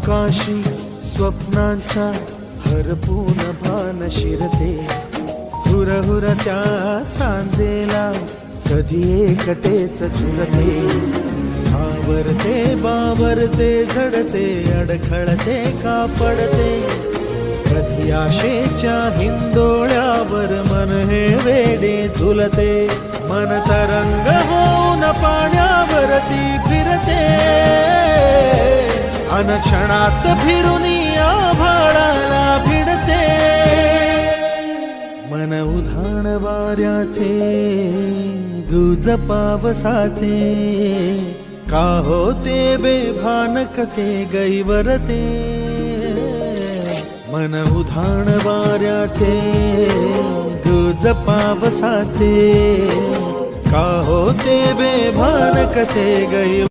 आकाशी स्वप्नांच्या हरपून भान शिरते, हुरहुर त्या सांजेला कधी एकटेच झुलते, सावरते बावरते झडते अडखळते का पडते, कधी आशेच्या हिंदोळ्यावर मन हे वेडे झुलते, मन तरंग होऊन पाण्यावरती फिरते, अनक्षणात फिरुनी आभाळाला भिडते, मन उधाण वाऱ्याचे गुज पावसाचे, का होते बेभान कसे गैवरते, मन उधाण वाऱ्याचे गुज पावसाचे, का होते बेभान कसे गै